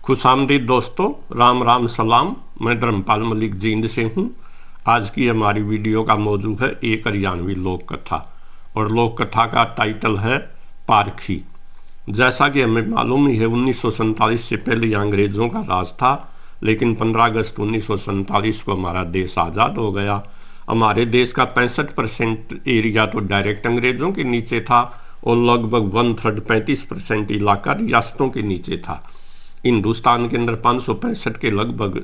खुशामदीद दोस्तों, राम राम सलाम। मैं धर्मपाल मलिक जींद से हूँ। आज की हमारी वीडियो का मौजू है एक हरियाणवी लोक कथा, और लोक कथा का टाइटल है पारखी। जैसा कि हमें मालूम ही है, 1947 से पहले यहाँ अंग्रेज़ों का राज था, लेकिन 15 अगस्त 1947 को हमारा देश आज़ाद हो गया। हमारे देश का 65% एरिया तो डायरेक्ट अंग्रेज़ों के नीचे था और लगभग 1/3 35% इलाका रियासतों के नीचे था। हिंदुस्तान के अंदर 565 के लगभग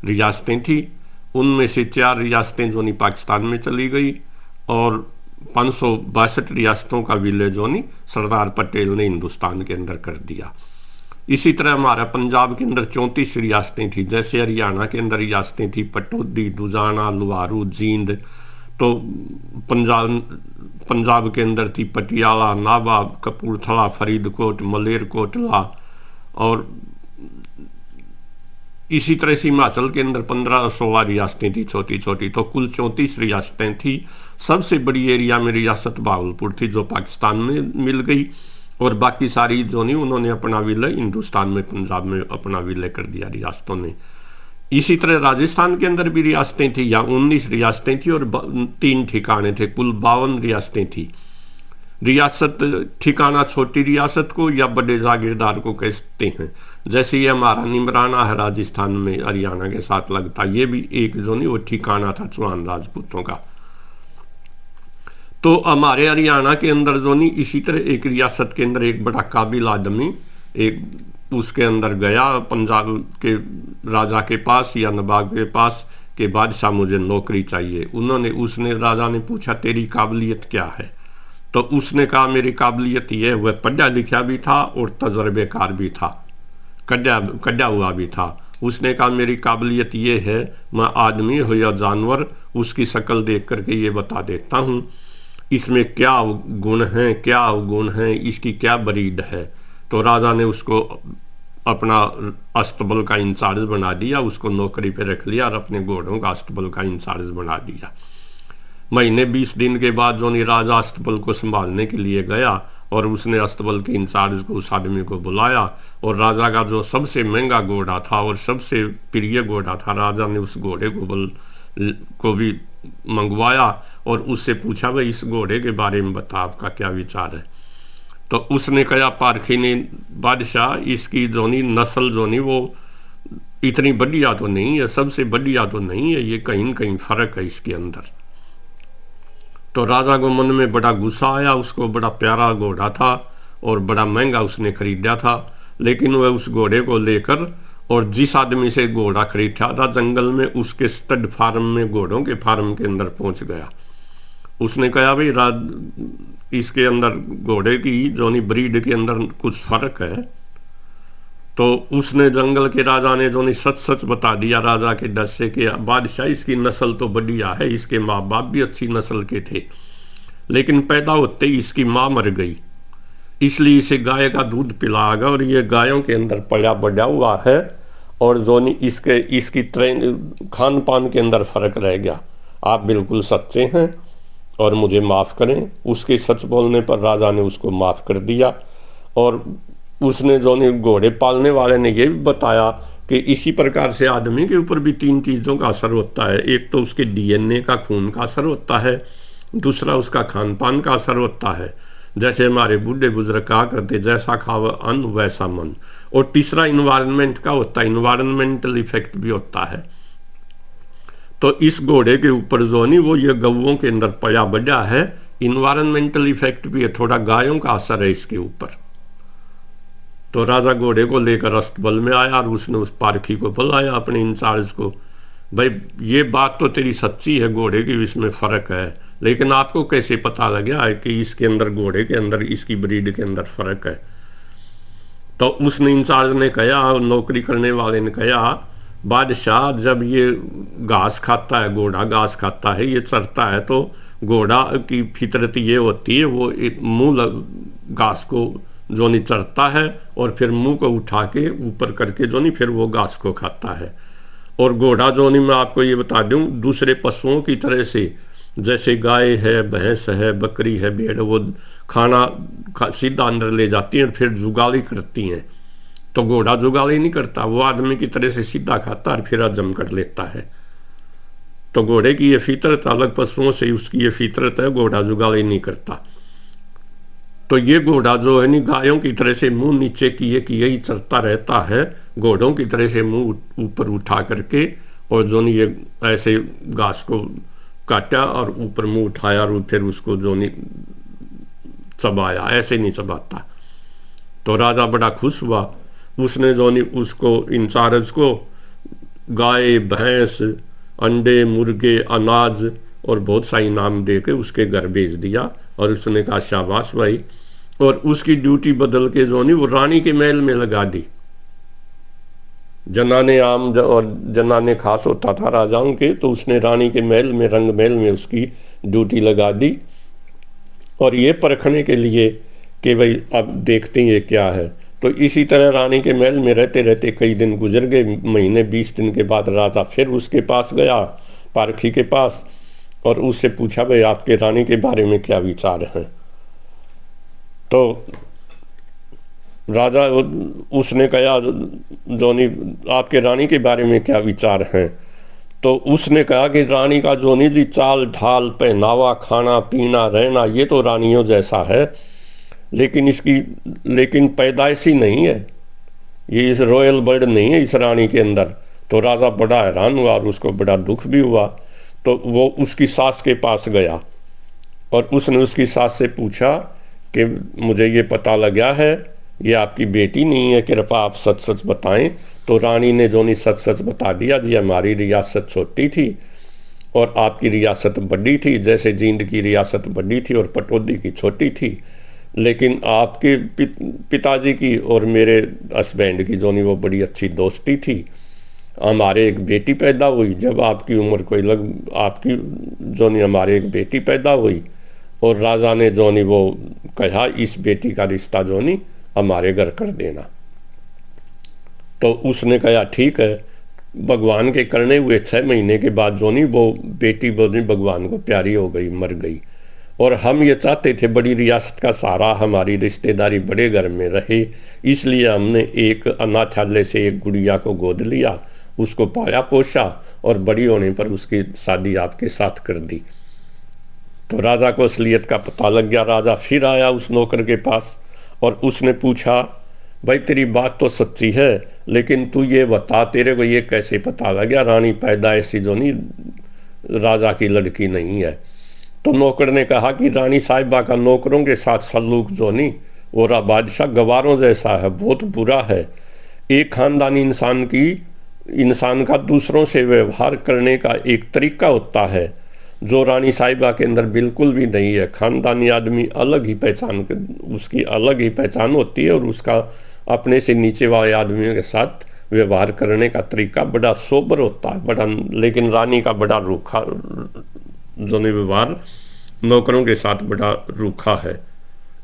रियासतें थी। उनमें से 4 रियासतें जो नहीं पाकिस्तान में चली गई और 562 रियासतों का विलय जो नहीं सरदार पटेल ने हिंदुस्तान के अंदर कर दिया। इसी तरह हमारा पंजाब के अंदर 34 रियासतें थी। जैसे हरियाणा के अंदर रियासतें थी पटौदी, दुजाना, लुहारू, जींद। तो पंजाब के अंदर थी पटियाला, नाभा, कपूरथला, फरीदकोट, मलेरकोटला। और इसी तरह से हिमाचल के अंदर 15-16 रियासतें थी छोटी छोटी। तो कुल 34 रियासतें थी। सबसे बड़ी एरिया में रियासत भावलपुर थी जो पाकिस्तान में मिल गई, और बाकी सारी जो नहीं उन्होंने अपना विलय हिंदुस्तान में पंजाब में अपना विलय कर दिया रियासतों ने। इसी तरह राजस्थान के अंदर भी रियासतें थी, या 19 रियासतें थी और 3 ठिकाने थे। कुल 52 रियासतें थी। रियासत ठिकाना छोटी रियासत को या बड़े जागीरदार को कहते हैं। जैसे ये हमारा निमराना है राजस्थान में, हरियाणा के साथ लगता, ये भी एक जो नहीं वो ठिकाना था चौहान राजपूतों का। तो हमारे हरियाणा के अंदर जो नहीं इसी तरह एक रियासत के अंदर एक बड़ा काबिल आदमी एक उसके अंदर गया पंजाब के राजा के पास या नवाब के पास कि बादशाह मुझे नौकरी चाहिए। उसने राजा ने पूछा तेरी काबिलियत क्या है? तो उसने कहा मेरी काबिलियत ये, वह पढ़ा लिखा भी था और तजर्बेकार भी था, कड्या हुआ भी था। उसने कहा मेरी काबिलियत ये है, मैं आदमी हो या जानवर उसकी शक्ल देख करके ये बता देता हूँ इसमें क्या गुण हैं, क्या अवगुण हैं, इसकी क्या ब्रीड है। तो राजा ने उसको अपना अस्तबल का इंचार्ज बना दिया, उसको नौकरी पे रख लिया और अपने घोड़ों का अस्तबल का इंचार्ज बना दिया। महीने 20 दिन के बाद जो राजा अस्तबल को संभालने के लिए गया और उसने अस्तबल के इंचार्ज को उस आदमी को बुलाया, और राजा का जो सबसे महंगा घोड़ा था और सबसे प्रिय घोड़ा था, राजा ने उस घोड़े को भी मंगवाया और उससे पूछा भाई इस घोड़े के बारे में बता, आपका क्या विचार है। तो उसने कहा पारखी ने, बादशाह इसकी जोनी नस्ल जोनी वो इतनी बढ़िया तो नहीं है, सबसे बढ़िया तो नहीं है, ये कहीं न कहीं फर्क है इसके अंदर। तो राजा को मन में बड़ा गुस्सा आया। उसको बड़ा प्यारा घोड़ा था और बड़ा महंगा उसने खरीदा था, लेकिन वह उस घोड़े को लेकर और जिस आदमी से घोड़ा खरीदा था जंगल में उसके स्टड फार्म में, घोड़ों के फार्म के अंदर पहुंच गया। उसने कहा भाई इसके अंदर घोड़े की जोनी ब्रीड के अंदर कुछ फर्क है। तो उसने जंगल के राजा ने जो सच सच बता दिया राजा के डर से कि बादशाह इसकी नस्ल तो बढ़िया है, इसके माँ बाप भी अच्छी नस्ल के थे, लेकिन पैदा होते ही इसकी माँ मर गई, इसलिए इसे गाय का दूध पिलाया गया और ये गायों के अंदर पला बढ़ा हुआ है, और जो इसकी खान पान के अंदर फर्क रह गया। आप बिल्कुल सच्चे हैं और मुझे माफ़ करें। उसके सच बोलने पर राजा ने उसको माफ़ कर दिया। और उसने जो घोड़े पालने वाले ने ये भी बताया कि इसी प्रकार से आदमी के ऊपर भी 3 चीज़ों का असर होता है। एक तो उसके DNA का, खून का असर होता है, दूसरा उसका खान पान का असर होता है, जैसे हमारे बूढ़े बुजुर्ग कहा करते जैसा खाव अन्न वैसा मन। और तीसरा इन्वायरमेंट का होता है, इन्वायरमेंटल इफेक्ट भी होता है। तो इस घोड़े के ऊपर जो नहीं वो ये गौओं के अंदर पया बढ़ा है, इन्वायरमेंटल इफेक्ट भी है, थोड़ा गायों का असर है इसके ऊपर। तो राजा घोड़े को लेकर अस्तबल में आया और उसने उस पारखी को बुलाया अपने इंचार्ज को, भाई ये बात तो तेरी सच्ची है, घोड़े की इसमें फ़र्क है, लेकिन आपको कैसे पता लगा है कि इसके अंदर घोड़े के अंदर इसकी ब्रीड के अंदर फ़र्क है। तो उसने इंचार्ज ने कहा, नौकरी करने वाले ने कहा, बादशाह जब ये घास खाता है, घोड़ा घास खाता है, ये चरता है, तो घोड़ा की फितरत ये होती है वो मुँह घास को जो नहीं चरता है और फिर मुंह को उठा के ऊपर करके जो नहीं फिर वो घास को खाता है। और घोड़ा जो नहीं मैं आपको ये बता दूं दूसरे पशुओं की तरह से, जैसे गाय है, भैंस है, बकरी है, भेड़, वो खाना सीधा अंदर ले जाती हैं और फिर जुगाली करती हैं। तो घोड़ा जुगाली नहीं करता, वो आदमी की तरह से सीधा खाता और फिर हजम कर लेता है। तो घोड़े की ये फितरत, अलग पशुओं से उसकी ये फितरत है, घोड़ा जुगाली नहीं करता। तो ये घोड़ा जो है नी गायों की तरह से मुंह नीचे किए किए ही चलता रहता है, घोड़ों की तरह से मुंह ऊपर उठा करके, और जो नहीं ये ऐसे घास को काटा और ऊपर मुंह उठाया और फिर उसको जो नहीं चबाया, ऐसे नहीं चबाता। तो राजा बड़ा खुश हुआ। उसने जो नहीं उसको इंचार्ज को गाय, भैंस, अंडे, मुर्गे, अनाज और बहुत सा इनाम दे के उसके घर भेज दिया। और उसने कहा शाबाश भाई, और उसकी ड्यूटी बदल के जो नहीं वो रानी के महल में लगा दी। जनाने आम और जनाने खास होता था राजाओं के, तो उसने रानी के महल में, रंग महल में उसकी ड्यूटी लगा दी। और ये परखने के लिए कि भाई अब देखते हैं ये क्या है। तो इसी तरह रानी के महल में रहते रहते कई दिन गुजर गए, महीने 20 दिन के बाद राजा फिर उसके पास गया, पारखी के पास, और उससे पूछा भाई आपके रानी के बारे में क्या विचार हैं। तो राजा उसने कहा जोनी आपके रानी के बारे में क्या विचार हैं। तो उसने कहा कि रानी का जोनी जी चाल ढाल, पहनावा, खाना पीना, रहना, ये तो रानियों जैसा है, लेकिन पैदाइशी नहीं है, ये इस रॉयल बर्ड नहीं है इस रानी के अंदर। तो राजा बड़ा हैरान हुआ और उसको बड़ा दुख भी हुआ। तो वो उसकी सास के पास गया और उसने उसकी सास से पूछा कि मुझे ये पता लगा है ये आपकी बेटी नहीं है, कृपया आप सच सच बताएं। तो रानी ने जो नहीं सच सच बता दिया, जी हमारी रियासत छोटी थी और आपकी रियासत बड़ी थी, जैसे जींद की रियासत बड़ी थी और पटौदी की छोटी थी। लेकिन आपके पिताजी की और मेरे हस्बैंड की जो नहीं वो बड़ी अच्छी दोस्ती थी। हमारे एक बेटी पैदा हुई, जब आपकी उम्र कोई आपकी जो नहीं हमारे एक बेटी पैदा हुई, और राजा ने जो नहीं वो कहा इस बेटी का रिश्ता जो नहीं हमारे घर कर देना। तो उसने कहा ठीक है। भगवान के करने हुए 6 महीने के बाद जो नहीं वो बेटी भगवान को प्यारी हो गई, मर गई। और हम ये चाहते थे बड़ी रियासत का सारा हमारी रिश्तेदारी बड़े घर में रहे, इसलिए हमने एक अनाथालय से एक गुड़िया को गोद लिया, उसको पाया पोसा और बड़ी होने पर उसकी शादी आपके साथ कर दी। तो राजा को असलियत का पता लग गया। राजा फिर आया उस नौकर के पास और उसने पूछा भाई तेरी बात तो सच्ची है, लेकिन तू ये बता तेरे को ये कैसे पता लग गया रानी पैदाइशी जो नहीं राजा की लड़की नहीं है। तो नौकर ने कहा कि रानी साहिबा का नौकरों के साथ सलूक जो नहीं वो बादशाह गवारों जैसा है, बहुत बुरा है। एक खानदानी इंसान का दूसरों से व्यवहार करने का एक तरीका होता है जो रानी साहिबा के अंदर बिल्कुल भी नहीं है। खानदानी आदमी अलग ही पहचान, उसकी अलग ही पहचान होती है और उसका अपने से नीचे वाले आदमियों के साथ व्यवहार करने का तरीका बड़ा सोबर होता है, बड़ा। लेकिन रानी का बड़ा रूखा जो व्यवहार नौकरों के साथ बड़ा रूखा है,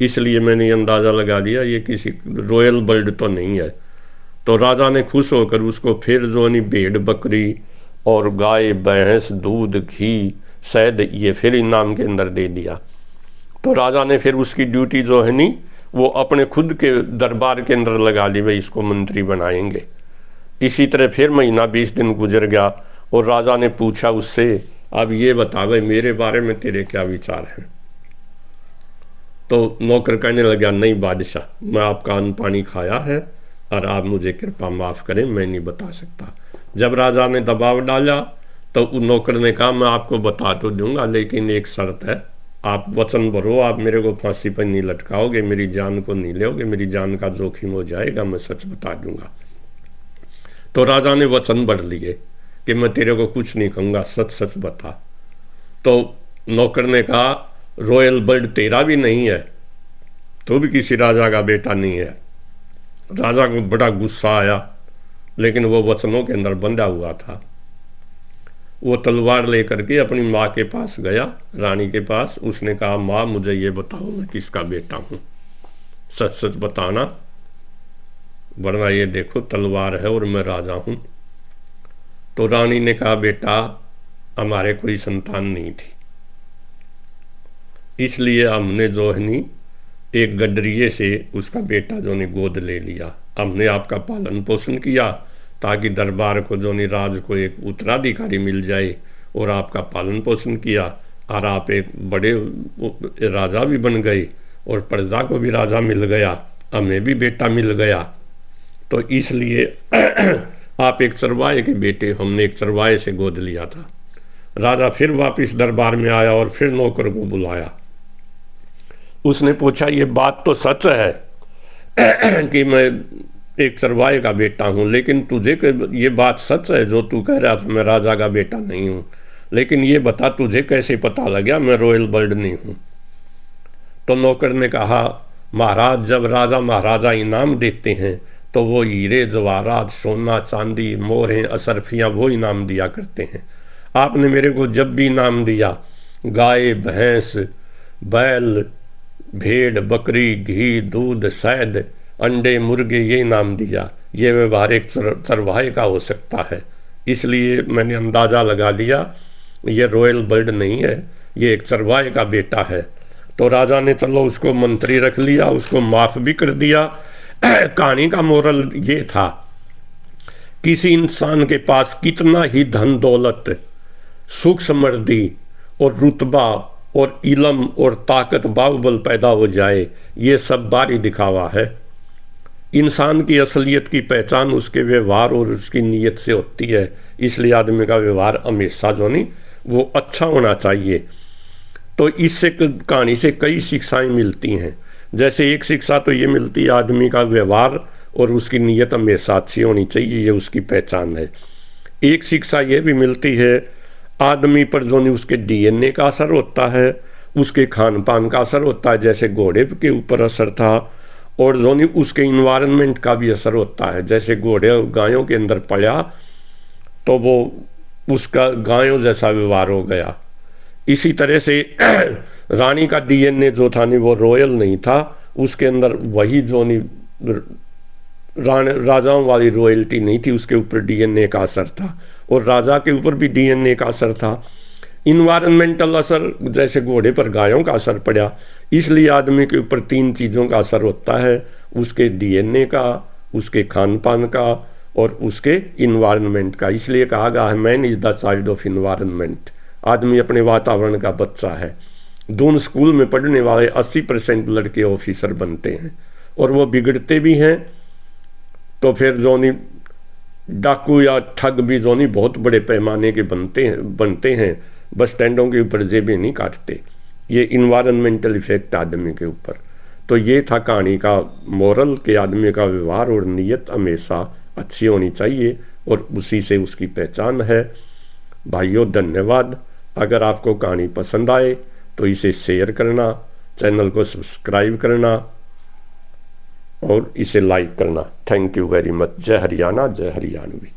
इसलिए मैंने अंदाज़ा लगा दिया ये किसी रॉयल बर्ड तो नहीं है। तो राजा ने खुश होकर उसको फिर जो नहीं भेड़ बकरी और गाय, भैंस, दूध, घी, शहद ये फिर इनाम के अंदर दे दिया। तो राजा ने फिर उसकी ड्यूटी जो है नी वो अपने खुद के दरबार के अंदर लगा ली, भाई इसको मंत्री बनाएंगे। इसी तरह फिर महीना 20 दिन गुजर गया और राजा ने पूछा उससे अब ये बता भाई मेरे बारे में तेरे क्या विचार हैं। तो नौकर कहने लगा नहीं बादशाह, मैं आपका अन्न पानी खाया है और आप मुझे कृपा माफ़ करें, मैं नहीं बता सकता। जब राजा ने दबाव डाला तो नौकर ने कहा मैं आपको बता तो दूंगा, लेकिन एक शर्त है, आप वचन भरो आप मेरे को फांसी पर नहीं लटकाओगे, मेरी जान को नहीं लोगे, मेरी जान का जोखिम हो जाएगा, मैं सच बता दूंगा। तो राजा ने वचन भर लिए कि मैं तेरे को कुछ नहीं कहूँगा, सच सच बता। तो नौकर ने कहा रॉयल बर्ड तेरा भी नहीं है, तो भी किसी राजा का बेटा नहीं है। राजा को बड़ा गुस्सा आया, लेकिन वो वचनों के अंदर बंधा हुआ था। वो तलवार लेकर के अपनी माँ के पास गया, रानी के पास। उसने कहा माँ मुझे ये बताओ मैं किसका बेटा हूँ, सच सच बताना, वरना ये देखो तलवार है और मैं राजा हूँ। तो रानी ने कहा बेटा हमारे कोई संतान नहीं थी, इसलिए हमने जो है नी एक गडरिये से उसका बेटा जो ने गोद ले लिया। हमने आपका पालन पोषण किया ताकि दरबार को जो राज को एक उत्तराधिकारी मिल जाए, और आपका पालन पोषण किया, और आप एक बड़े राजा भी बन गए, और प्रजा को भी राजा मिल गया, हमें भी बेटा मिल गया। तो इसलिए आप एक चरवाहे के बेटे, हमने एक चरवाहे से गोद लिया था। राजा फिर वापस दरबार में आया और फिर नौकर को बुलाया। उसने पूछा, ये बात तो सच है कि मैं एक चरवाहे का बेटा हूँ, लेकिन तुझे ये बात सच है जो तू कह रहा था मैं राजा का बेटा नहीं हूँ, लेकिन ये बता तुझे कैसे पता लगा मैं रॉयल बर्ड नहीं हूँ? तो नौकर ने कहा, महाराज जब राजा महाराजा इनाम देते हैं तो वो हीरे जवाहरात, सोना चांदी, मोहरें, असरफियाँ वो इनाम दिया करते हैं। आपने मेरे को जब भी इनाम दिया, गाय, भैंस, बैल, भेड़, बकरी, घी, दूध, शहद, अंडे, मुर्गे, ये इनाम दिया। ये व्यवहार एक चरवाहे का हो सकता है, इसलिए मैंने अंदाज़ा लगा लिया ये रॉयल बर्ड नहीं है, ये एक चरवाहे का बेटा है। तो राजा ने चलो उसको मंत्री रख लिया, उसको माफ़ भी कर दिया। कहानी का मोरल ये था, किसी इंसान के पास कितना ही धन दौलत, सुख समृद्धि और रुतबा और इलम और ताकत बाहुबल पैदा हो जाए, ये सब बारी दिखावा है। इंसान की असलियत की पहचान उसके व्यवहार और उसकी नीयत से होती है। इसलिए आदमी का व्यवहार हमेशा जो नहीं वो अच्छा होना चाहिए। तो इससे कहानी से कई शिक्षाएं मिलती हैं। जैसे एक शिक्षा तो ये मिलती है, आदमी का व्यवहार और उसकी नीयत हमेशा अच्छी होनी चाहिए, ये उसकी पहचान है। एक शिक्षा ये भी मिलती है, आदमी पर जो नहीं उसके डीएनए का असर होता है, उसके खान पान का असर होता है, जैसे घोड़े के ऊपर असर था, और जो नहीं उसके इन्वायरमेंट का भी असर होता है। जैसे घोड़े गायों के अंदर पड़ा तो वो उसका गायों जैसा व्यवहार हो गया। इसी तरह से रानी का डीएनए जो था नहीं वो रॉयल नहीं था, उसके अंदर वही जो नहीं राजाओं वाली रॉयल्टी नहीं थी, उसके ऊपर डीएनए का असर था, और राजा के ऊपर भी डीएनए का असर था। इन्वायरमेंटल असर, जैसे घोड़े पर गायों का असर पड़ा, इसलिए आदमी के ऊपर 3 चीज़ों का असर होता है, उसके डीएनए का, उसके खान पान का और उसके इन्वायरमेंट का। इसलिए कहा गया है man is the child of environment, आदमी अपने वातावरण का बच्चा है। दून स्कूल में पढ़ने वाले 80% लड़के ऑफिसर बनते हैं, और वो बिगड़ते भी हैं। तो फिर जोनी डाकू या ठग भी जोनी बहुत बड़े पैमाने के बनते हैं, बस स्टैंडों के ऊपर जेबें नहीं काटते। ये इन्वायरमेंटल इफेक्ट आदमी के ऊपर। तो ये था कहानी का मोरल के आदमी का व्यवहार और नीयत हमेशा अच्छी होनी चाहिए, और उसी से उसकी पहचान है। भाइयों धन्यवाद। अगर आपको कहानी पसंद आए तो इसे शेयर करना, चैनल को सब्सक्राइब करना और इसे लाइक करना। Thank you very much. जय हरियाणा, जय हरियाणवी।